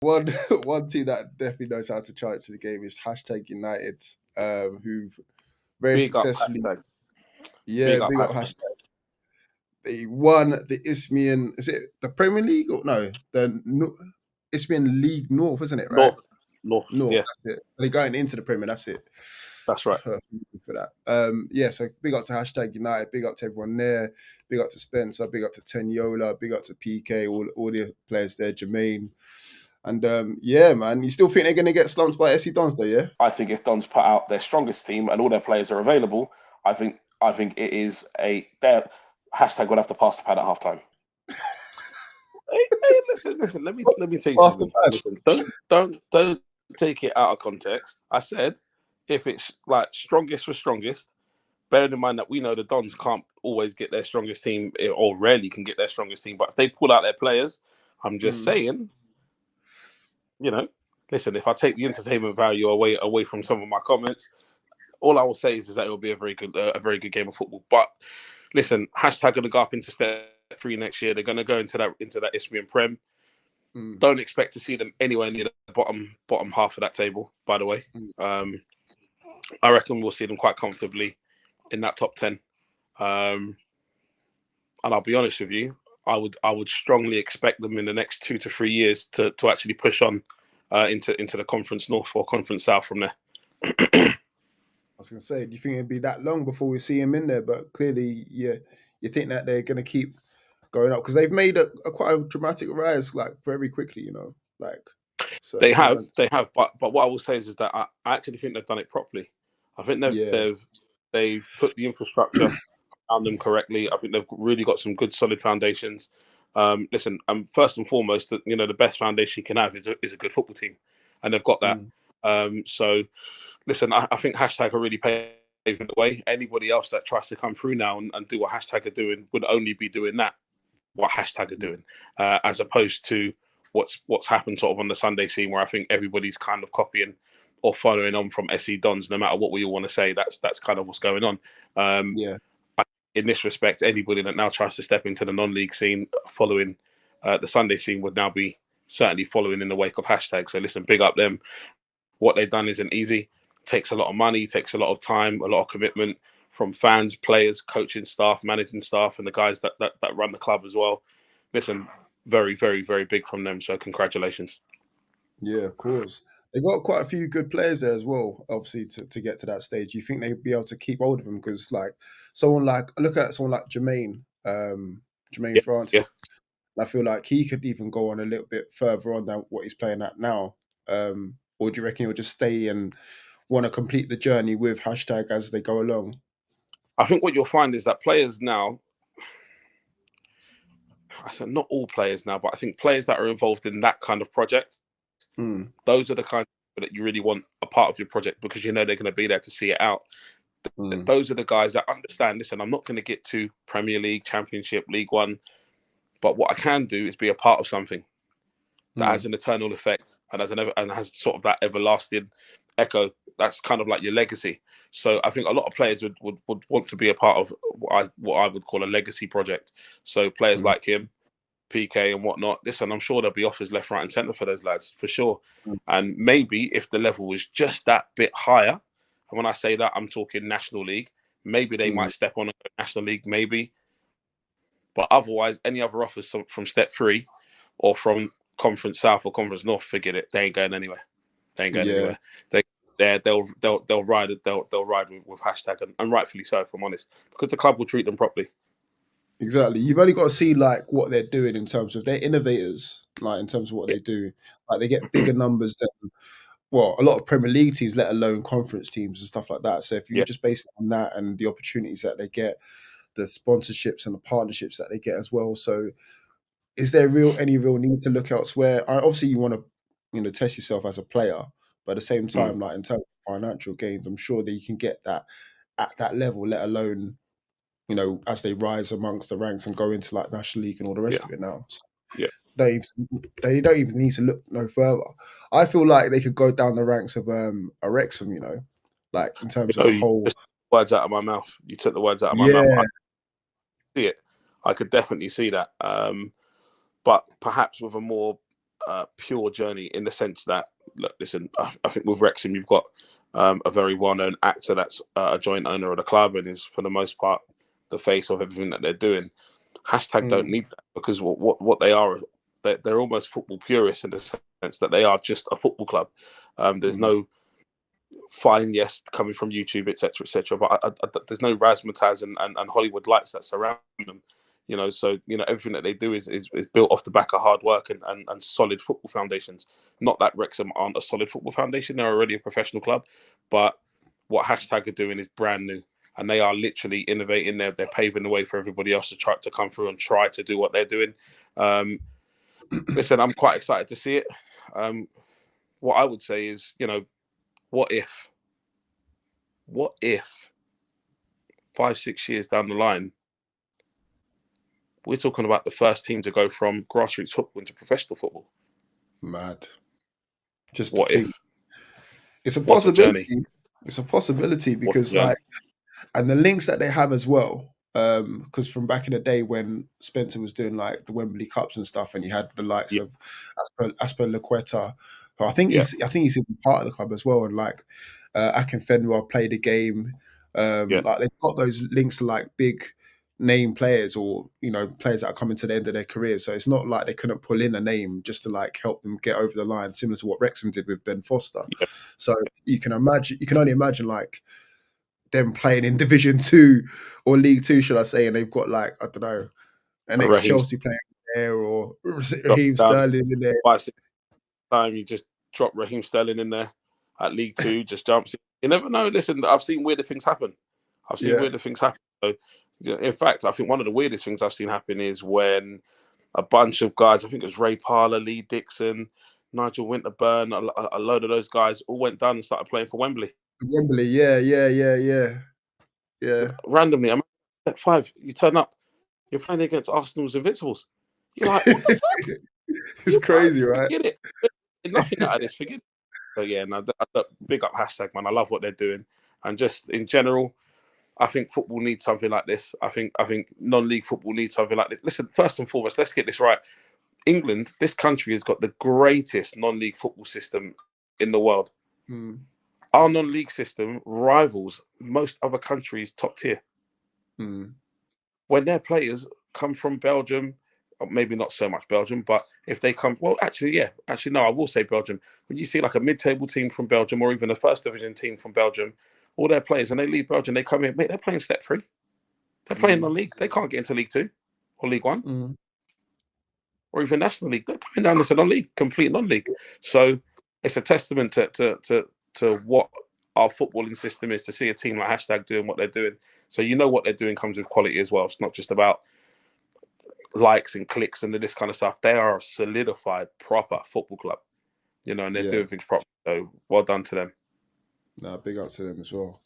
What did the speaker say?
one one team that definitely knows how to charge to the game is #United, who've very Big up successfully, hashtag. big up hashtag. They won the Isthmian. Is it the Premier League or no? Isthmian League North, isn't it? Right, North. North. Yeah, That's it. They're going into the Premier. That's it. that's I've right. heard for that. Yeah. So big up to #United. Big up to everyone there. Big up to Spencer. Big up to Teniola. Big up to PK. All the players there. Jermaine. And yeah, man. You still think they're gonna get slumped by SC Dons though? Yeah. I think if Don's put out their strongest team and all their players are available, I think it is their hashtag would have to pass the pad at halftime. Hey, listen. Let me tell you Pass the something. Listen, don't take it out of context. I said if it's like strongest for strongest, bearing in mind that we know the Dons can't always get their strongest team or rarely can get their strongest team, but if they pull out their players, I'm just saying, listen, if I take the entertainment value away from some of my comments, all I will say is that it will be a very good game of football. But listen, hashtag going to go up into step 3 next year. They're going to go into that Isthmian Prem. Don't expect to see them anywhere near the bottom half of that table. By the way, I reckon we'll see them quite comfortably in that top 10. And I'll be honest with you, I would strongly expect them in the next 2 to 3 years to actually push on into the Conference North or Conference South from there. I was going to say, do you think it'd be that long before we see him in there? But clearly, yeah, you think that they're going to keep going up because they've made a quite a dramatic rise, like very quickly, like. So they have. But what I will say is that I actually think they've done it properly. I think they've put the infrastructure on them correctly. I think they've really got some good solid foundations. Listen, first and foremost, the best foundation you can have is a good football team, and they've got that. So, listen, I think hashtag are really paving the way. Anybody else that tries to come through now and do what hashtag are doing would only be doing what hashtag are doing, as opposed to what's happened sort of on the Sunday scene, where I think everybody's kind of copying or following on from SC Dons, no matter what we all want to say. That's kind of what's going on. In this respect, anybody that now tries to step into the non-league scene following the Sunday scene would now be certainly following in the wake of hashtag. So listen, big up them. What they've done isn't easy. Takes a lot of money, takes a lot of time, a lot of commitment from fans, players, coaching staff, managing staff, and the guys that run the club as well. Listen, very, very, very big from them. So congratulations. Yeah, of course. They got quite a few good players there as well, obviously, to get to that stage. You think they'd be able to keep hold of them? Because look at someone like Jermaine Francis. Yeah. I feel like he could even go on a little bit further on than what he's playing at now. Or do you reckon he'll just stay and want to complete the journey with hashtag as they go along? I think what you'll find is that players now, I said not all players now, but I think players that are involved in that kind of project, those are the kind of people that you really want a part of your project because you know they're going to be there to see it out. Those are the guys that understand, listen, I'm not going to get to Premier League, Championship, League One, but what I can do is be a part of something that has an eternal effect and has sort of that everlasting echo. That's kind of like your legacy. So I think a lot of players would want to be a part of what I would call a legacy project. So players like him, PK and whatnot, listen, I'm sure there'll be offers left, right and centre for those lads, for sure. And maybe if the level was just that bit higher, and when I say that, I'm talking National League, maybe they might step on a National League, maybe. But otherwise, any other offers from Step 3 or from Conference South or Conference North, forget it. They ain't going anywhere. Anywhere. They'll ride it. They'll ride with hashtag, and rightfully so, if I'm honest, because the club will treat them properly. Exactly. You've only got to see like what they're doing in terms of they're innovators, like in terms of what they do. Like they get bigger numbers than a lot of Premier League teams, let alone conference teams and stuff like that. So if you just base it on that and the opportunities that they get, the sponsorships and the partnerships that they get as well. So is there any real need to look elsewhere? Obviously you want to test yourself as a player, but at the same time, like in terms of financial gains, I'm sure that you can get that at that level, let alone as they rise amongst the ranks and go into like National League and all the rest of it now. So they don't even need to look no further. I feel like they could go down the ranks of a Wrexham, like in terms of the whole. Words out of my mouth. You took the words out of my mouth. I see it. I could definitely see that. But perhaps with a more pure journey in the sense that, look, listen, I think with Wrexham, you've got a very well-known actor that's a joint owner of the club and is, for the most part, the face of everything that they're doing. Hashtag don't need that, because what they are, they're almost football purists in the sense that they are just a football club. There's no fine, yes, coming from YouTube, etc., but there's no razzmatazz and Hollywood lights that surround them. So everything that they do is built off the back of hard work and solid football foundations. Not that Wrexham aren't a solid football foundation; they're already a professional club. But what Hashtag are doing is brand new, and they are literally innovating. They're paving the way for everybody else to try to come through and try to do what they're doing. Listen, I'm quite excited to see it. What I would say is, what if 5-6 years down the line, we're talking about the first team to go from grassroots football into professional football? Mad. Just what to think. if? It's a What a journey. possibility. It's a possibility What a because, journey. and the links that they have as well. Because from back in the day when Spencer was doing like the Wembley Cups and stuff, and you had the likes Yeah. of Asper Laqueta, who I think he's even part of the club as well, and like Akinfenwa played a game. Like they've got those links to like big name players, or players that are coming to the end of their careers. So it's not like they couldn't pull in a name just to like help them get over the line, similar to what Wrexham did with Ben Foster. Yeah. So you can only imagine like them playing in Division 2 or League 2, should I say, and they've got like, I don't know, an Raheem ex-Chelsea player there, or Raheem down Sterling in there. 5-6 time, you just drop Raheem Sterling in there at League 2, just jumps in. You never know. Listen, I've seen weirder things happen. So, in fact, I think one of the weirdest things I've seen happen is when a bunch of guys, I think it was Ray Parlour, Lee Dixon, Nigel Winterburn, a load of those guys all went down and started playing for Wembley. Wembley, yeah. Randomly, I'm at 5. You turn up, you're playing against Arsenal's Invincibles. You're like, what the fuck? It's crazy, right? Forget it. Nothing out of this. Forget it. So yeah, no, big up Hashtag, man. I love what they're doing, and just in general, I think football needs something like this. I think non-league football needs something like this. Listen, first and foremost, let's get this right. England, this country, has got the greatest non-league football system in the world. Our non-league system rivals most other countries' top tier. When their players come from Belgium, or maybe not so much Belgium, but if they come, well, actually, no, I will say Belgium. When you see like a mid-table team from Belgium, or even a first division team from Belgium, all their players, and they leave Belgium, they come in, mate, they're playing step 3. They're playing non-league. They can't get into League 2 or League 1. Or even National League. They're playing down this non-league, complete non-league. So it's a testament to what our footballing system is, to see a team like Hashtag doing what they're doing. So what they're doing comes with quality as well. It's not just about likes and clicks and this kind of stuff. They are a solidified, proper football club, and they're doing things properly. So well done to them. No, big up to them as well.